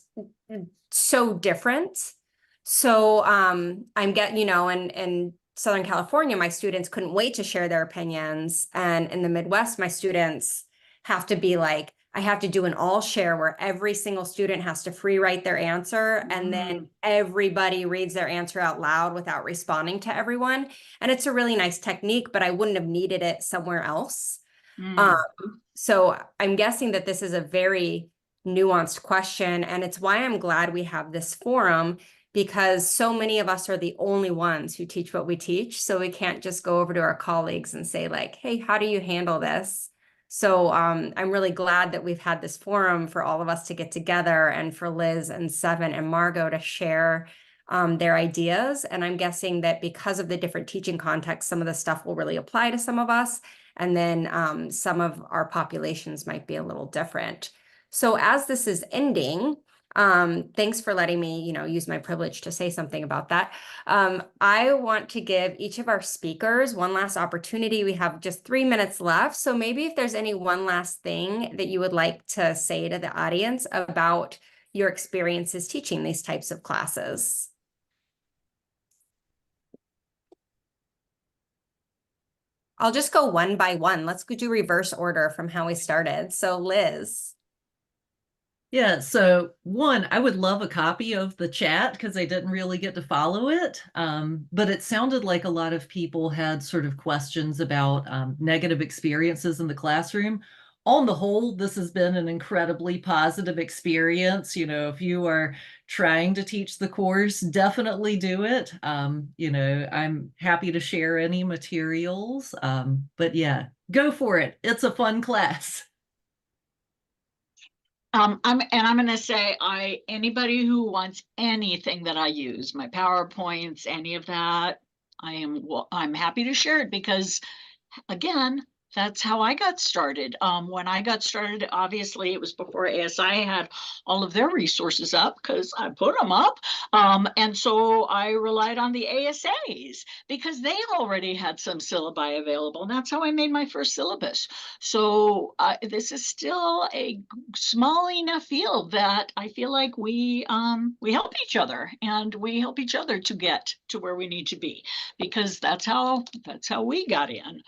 so different. So I'm getting, in Southern California, my students couldn't wait to share their opinions. And in the Midwest, my students have to be like, I have to do an all share where every single student has to free write their answer. And then everybody reads their answer out loud without responding to everyone. And it's a really nice technique, but I wouldn't have needed it somewhere else. So I'm guessing that this is a very nuanced question. And it's why I'm glad we have this forum, because so many of us are the only ones who teach what we teach. So we can't just go over to our colleagues and say like, hey, how do you handle this? So I'm really glad that we've had this forum for all of us to get together and for Liz and Seven and Margo to share their ideas. And I'm guessing that because of the different teaching contexts, some of the stuff will really apply to some of us. And then some of our populations might be a little different. So as this is ending, thanks for letting me, use my privilege to say something about that. I want to give each of our speakers one last opportunity. We have just 3 minutes left. So maybe if there's any one last thing that you would like to say to the audience about your experiences teaching these types of classes. I'll just go one by one. Let's do reverse order from how we started. So Liz. Yeah, so one, I would love a copy of the chat because I didn't really get to follow it. But it sounded like a lot of people had sort of questions about negative experiences in the classroom. On the whole, this has been an incredibly positive experience. If you are trying to teach the course, definitely do it. I'm happy to share any materials. But yeah, go for it. It's a fun class. I'm going to say anybody who wants anything that I use, my PowerPoints, any of that, I'm happy to share it because again, that's how I got started. When I got started, obviously it was before ASI had all of their resources up because I put them up. And so I relied on the ASAs because they already had some syllabi available. And that's how I made my first syllabus. So this is still a small enough field that I feel like we help each other and we help each other to get to where we need to be because that's how we got in.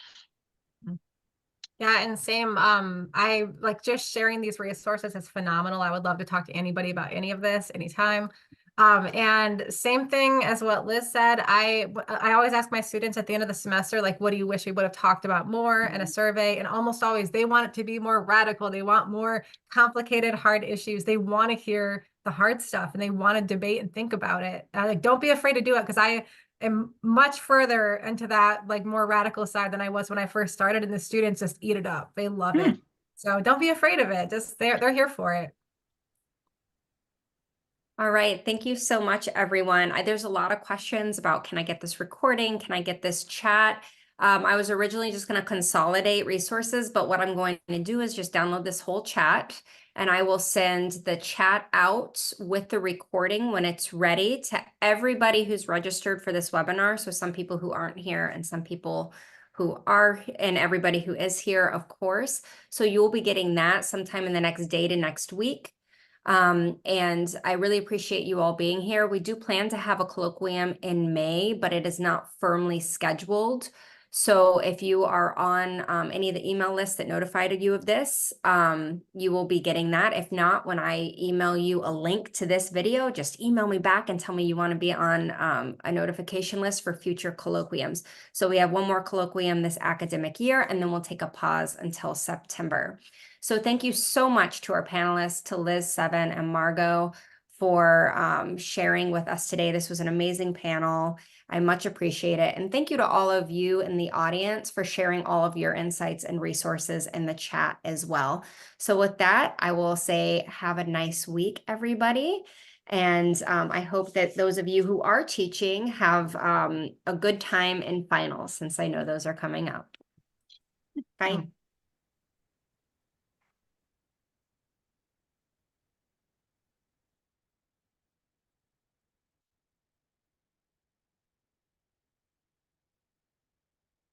Yeah, and same. I like just sharing these resources is phenomenal. I would love to talk to anybody about any of this anytime. And same thing as what Liz said. I always ask my students at the end of the semester, like, what do you wish we would have talked about more in a survey? And almost always they want it to be more radical. They want more complicated, hard issues. They want to hear the hard stuff and they want to debate and think about it. Like, don't be afraid to do it because I am much further into that like more radical side than I was when I first started, and the students just eat it up. They love it. So don't be afraid of it. Just they're here for it. All right. Thank you so much, everyone. There's a lot of questions about, can I get this recording? Can I get this chat? I was originally just going to consolidate resources, but what I'm going to do is just download this whole chat and I will send the chat out with the recording when it's ready to everybody who's registered for this webinar. So some people who aren't here and some people who are, and everybody who is here, of course. So you'll be getting that sometime in the next day to next week. And I really appreciate you all being here. We do plan to have a colloquium in May, but it is not firmly scheduled. So if you are on any of the email lists that notified you of this, you will be getting that. If not, when I email you a link to this video, just email me back and tell me you want to be on a notification list for future colloquiums. So we have one more colloquium this academic year, and then we'll take a pause until September. So thank you so much to our panelists, to Liz, Seven, and Margo for sharing with us today. This was an amazing panel. I much appreciate it. And thank you to all of you in the audience for sharing all of your insights and resources in the chat as well. So with that, I will say have a nice week, everybody. And I hope that those of you who are teaching have a good time in finals, since I know those are coming up. Bye.